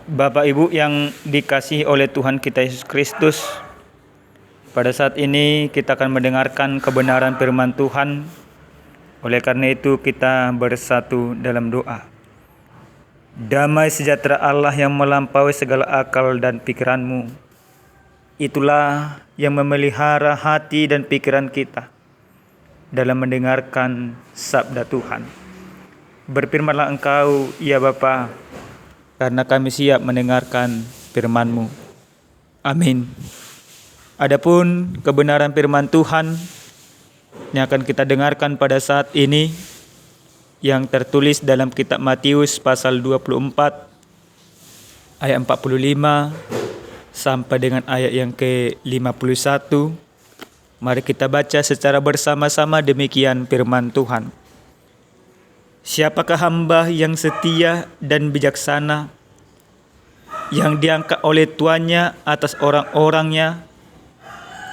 Bapak Ibu yang dikasihi oleh Tuhan kita Yesus Kristus, pada saat ini kita akan mendengarkan kebenaran firman Tuhan. Oleh karena itu kita bersatu dalam doa. Damai sejahtera Allah yang melampaui segala akal dan pikiranmu, itulah yang memelihara hati dan pikiran kita dalam mendengarkan sabda Tuhan. Berfirmanlah Engkau, ya Bapa, karena kami siap mendengarkan firman-Mu. Amin. Adapun kebenaran firman Tuhan yang akan kita dengarkan pada saat ini, yang tertulis dalam kitab Matius pasal 24 ayat 45 sampai dengan ayat yang ke-51. Mari kita baca secara bersama-sama demikian firman Tuhan. Siapakah hamba yang setia dan bijaksana, yang diangkat oleh tuannya atas orang-orangnya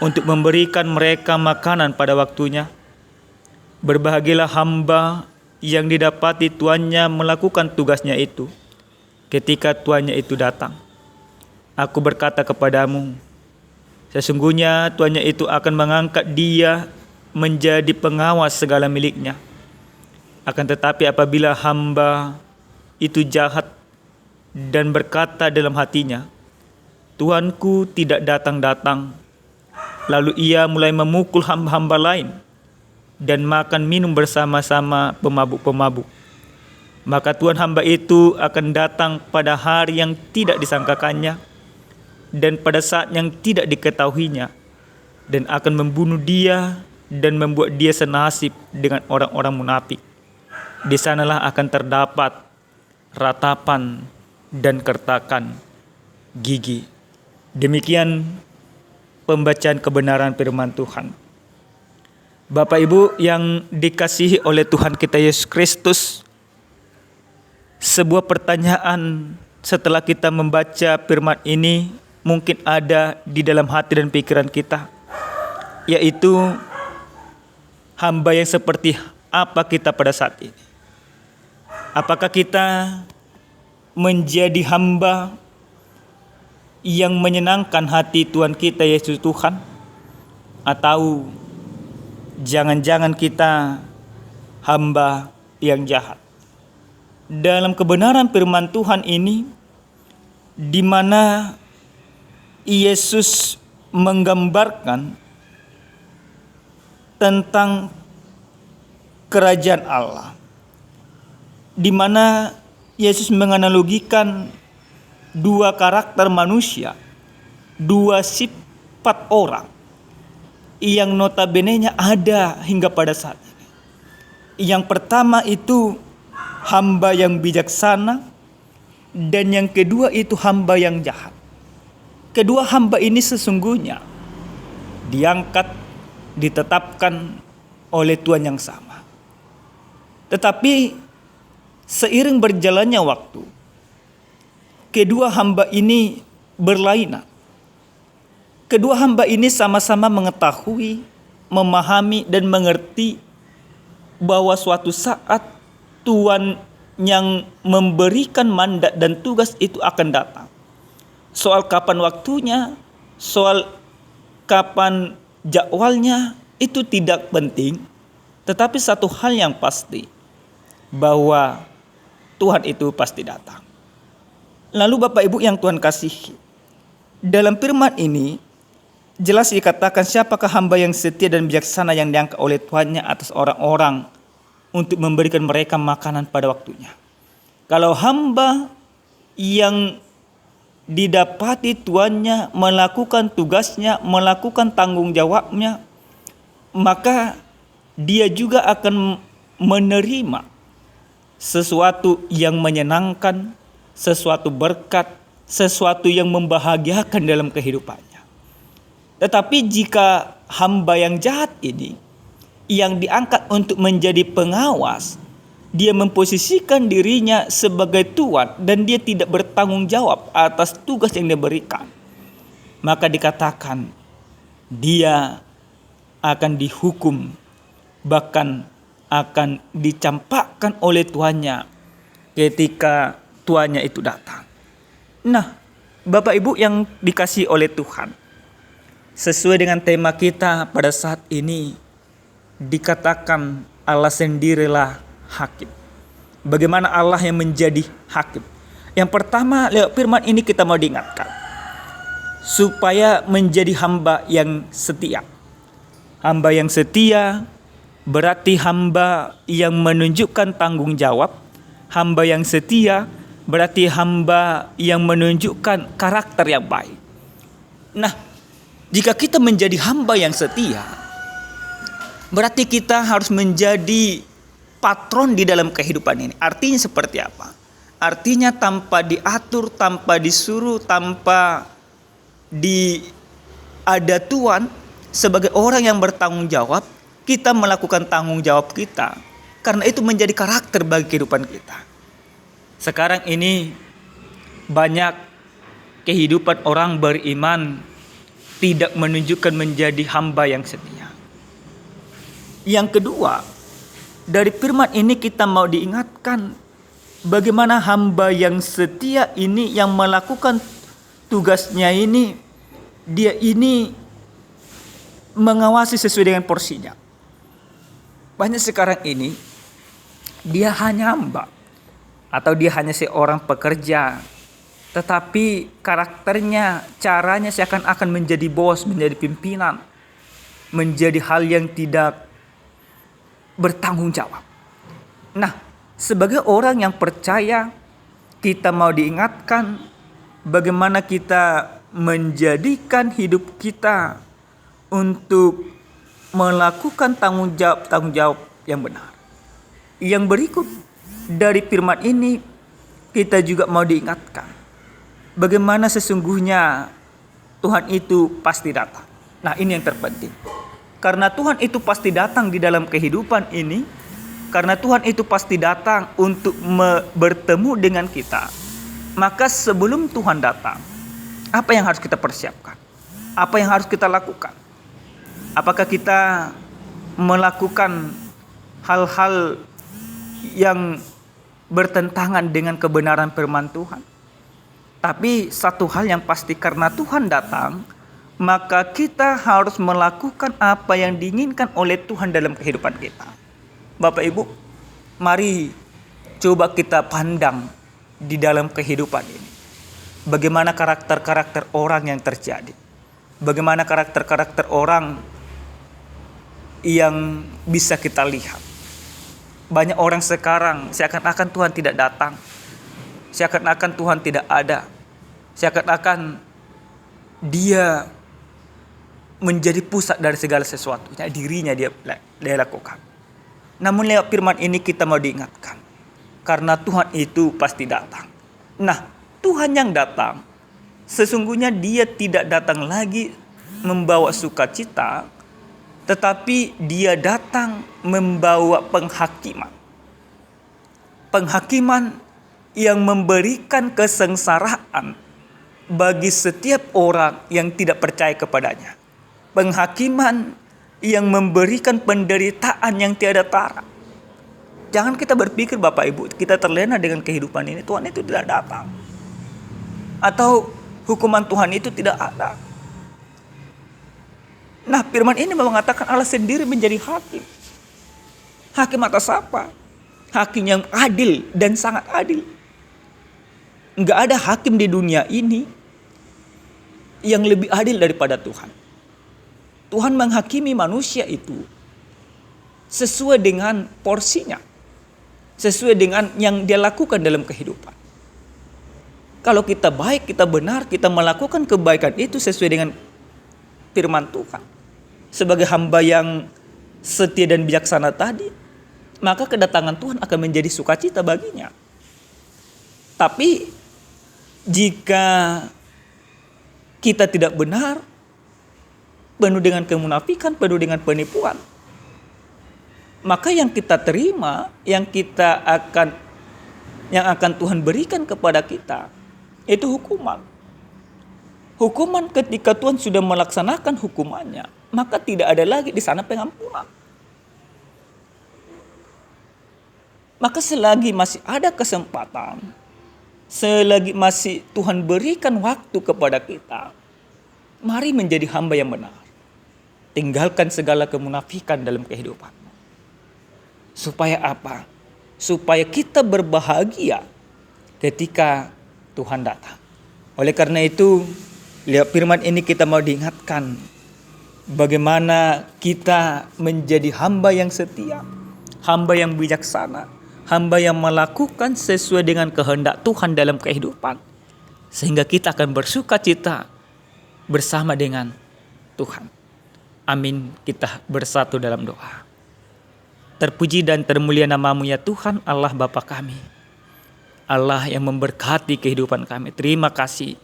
untuk memberikan mereka makanan pada waktunya? Berbahagialah hamba yang didapati tuannya melakukan tugasnya itu ketika tuannya itu datang. Aku berkata kepadamu, sesungguhnya tuannya itu akan mengangkat dia menjadi pengawas segala miliknya. Akan tetapi apabila hamba itu jahat dan berkata dalam hatinya, Tuanku tidak datang-datang, lalu ia mulai memukul hamba-hamba lain dan makan minum bersama-sama pemabuk-pemabuk, maka Tuhan hamba itu akan datang pada hari yang tidak disangkakannya dan pada saat yang tidak diketahuinya, dan akan membunuh dia dan membuat dia senasib dengan orang-orang munafik. Di sanalah akan terdapat ratapan dan kertakan gigi. Demikian pembacaan kebenaran firman Tuhan. Bapak Ibu yang dikasihi oleh Tuhan kita Yesus Kristus, sebuah pertanyaan setelah kita membaca firman ini mungkin ada di dalam hati dan pikiran kita, yaitu hamba yang seperti apa kita pada saat ini? Apakah kita menjadi hamba yang menyenangkan hati Tuhan kita Yesus Tuhan? Atau jangan-jangan kita hamba yang jahat? Dalam kebenaran firman Tuhan ini, di mana Yesus menggambarkan tentang kerajaan Allah, di mana Yesus menganalogikan dua karakter manusia, dua sifat orang yang notabene-nya ada hingga pada saat ini. Yang pertama itu hamba yang bijaksana, dan yang kedua itu hamba yang jahat. Kedua hamba ini sesungguhnya diangkat, ditetapkan oleh Tuhan yang sama. Tetapi seiring berjalannya waktu, kedua hamba ini berlainan. Kedua hamba ini sama-sama mengetahui, memahami, dan mengerti bahwa suatu saat Tuhan yang memberikan mandat dan tugas itu akan datang. Soal kapan waktunya, soal kapan jadwalnya, itu tidak penting. Tetapi satu hal yang pasti, bahwa Tuhan itu pasti datang. Lalu Bapak Ibu yang Tuhan kasihi, dalam firman ini jelas dikatakan siapakah hamba yang setia dan bijaksana yang diangkat oleh tuannya atas orang-orang untuk memberikan mereka makanan pada waktunya. Kalau hamba yang didapati tuannya melakukan tugasnya, melakukan tanggung jawabnya, maka dia juga akan menerima sesuatu yang menyenangkan, sesuatu berkat, sesuatu yang membahagiakan dalam kehidupannya. Tetapi jika hamba yang jahat ini, yang diangkat untuk menjadi pengawas, dia memposisikan dirinya sebagai tuan dan dia tidak bertanggung jawab atas tugas yang diberikan, maka dikatakan dia akan dihukum, bahkan akan dicampakkan oleh tuannya ketika tuannya itu datang. Nah, Bapak Ibu yang dikasihi oleh Tuhan, sesuai dengan tema kita pada saat ini, dikatakan Allah sendirilah hakim. Bagaimana Allah yang menjadi hakim? Yang pertama, lewat firman ini kita mau diingatkan supaya menjadi hamba yang setia. Hamba yang setia berarti hamba yang menunjukkan tanggung jawab. Hamba yang setia berarti hamba yang menunjukkan karakter yang baik. Nah, jika kita menjadi hamba yang setia, berarti kita harus menjadi patron di dalam kehidupan ini. Artinya seperti apa? Artinya tanpa diatur, tanpa disuruh, tanpa ada Tuhan, sebagai orang yang bertanggung jawab, kita melakukan tanggung jawab kita. Karena itu menjadi karakter bagi kehidupan kita. Sekarang ini banyak kehidupan orang beriman tidak menunjukkan menjadi hamba yang setia. Yang kedua, dari firman ini kita mau diingatkan bagaimana hamba yang setia ini yang melakukan tugasnya ini, dia ini mengawasi sesuai dengan porsinya. Banyak sekarang ini dia hanya hamba atau dia hanya seorang pekerja, tetapi karakternya, caranya seakan-akan menjadi bos, menjadi pimpinan, menjadi hal yang tidak bertanggung jawab. Nah, sebagai orang yang percaya, kita mau diingatkan bagaimana kita menjadikan hidup kita untuk melakukan tanggung jawab yang benar. Yang berikut dari firman ini kita juga mau diingatkan bagaimana sesungguhnya Tuhan itu pasti datang. Nah, ini yang terpenting. Karena Tuhan itu pasti datang di dalam kehidupan ini, karena Tuhan itu pasti datang untuk bertemu dengan kita. Maka sebelum Tuhan datang, apa yang harus kita persiapkan? Apa yang harus kita lakukan? Apakah kita melakukan hal-hal yang bertentangan dengan kebenaran firman Tuhan? Tapi satu hal yang pasti, karena Tuhan datang, maka kita harus melakukan apa yang diinginkan oleh Tuhan dalam kehidupan kita. Bapak Ibu, mari coba kita pandang di dalam kehidupan ini. Bagaimana karakter-karakter orang yang terjadi. Bagaimana karakter-karakter orang yang bisa kita lihat. Banyak orang sekarang seakan-akan Tuhan tidak datang. Seakan-akan Tuhan tidak ada. Seakan-akan dia menjadi pusat dari segala sesuatu. Dirinya dia lakukan. Namun lewat firman ini kita mau diingatkan. Karena Tuhan itu pasti datang. Nah, Tuhan yang datang, sesungguhnya dia tidak datang lagi membawa sukacita, tetapi dia datang membawa penghakiman. Penghakiman yang memberikan kesengsaraan bagi setiap orang yang tidak percaya kepadanya. Penghakiman yang memberikan penderitaan yang tiada tara. Jangan kita berpikir Bapak Ibu, kita terlena dengan kehidupan ini, Tuhan itu tidak datang. Atau hukuman Tuhan itu tidak ada. Nah, firman ini mengatakan Allah sendiri menjadi hakim. Hakim atas apa? Hakim yang adil dan sangat adil. Enggak ada hakim di dunia ini yang lebih adil daripada Tuhan. Tuhan menghakimi manusia itu sesuai dengan porsinya. Sesuai dengan yang dia lakukan dalam kehidupan. Kalau kita baik, kita benar, kita melakukan kebaikan itu sesuai dengan firman Tuhan. Sebagai hamba yang setia dan bijaksana tadi, maka kedatangan Tuhan akan menjadi sukacita baginya. Tapi jika kita tidak benar, penuh dengan kemunafikan, penuh dengan penipuan, maka yang kita terima, yang akan Tuhan berikan kepada kita, itu hukuman. Hukuman ketika Tuhan sudah melaksanakan hukumannya, maka tidak ada lagi di sana pengampunan. Maka selagi masih ada kesempatan, selagi masih Tuhan berikan waktu kepada kita, mari menjadi hamba yang benar. Tinggalkan segala kemunafikan dalam kehidupanmu. Supaya apa? Supaya kita berbahagia ketika Tuhan datang. Oleh karena itu, lihat firman ini kita mau diingatkan bagaimana kita menjadi hamba yang setia, hamba yang bijaksana, hamba yang melakukan sesuai dengan kehendak Tuhan dalam kehidupan. Sehingga kita akan bersuka cita bersama dengan Tuhan. Amin. Kita bersatu dalam doa. Terpuji dan termulia nama-Mu ya Tuhan Allah Bapa kami. Allah yang memberkati kehidupan kami. Terima kasih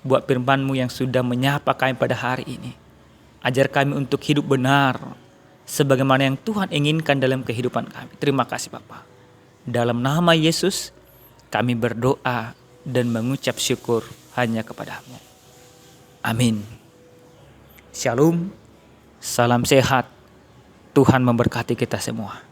buat firman-Mu yang sudah menyapa kami pada hari ini. Ajar kami untuk hidup benar sebagaimana yang Tuhan inginkan dalam kehidupan kami. Terima kasih Bapa. Dalam nama Yesus kami berdoa dan mengucap syukur hanya kepada-Mu. Amin. Shalom. Salam sehat. Tuhan memberkati kita semua.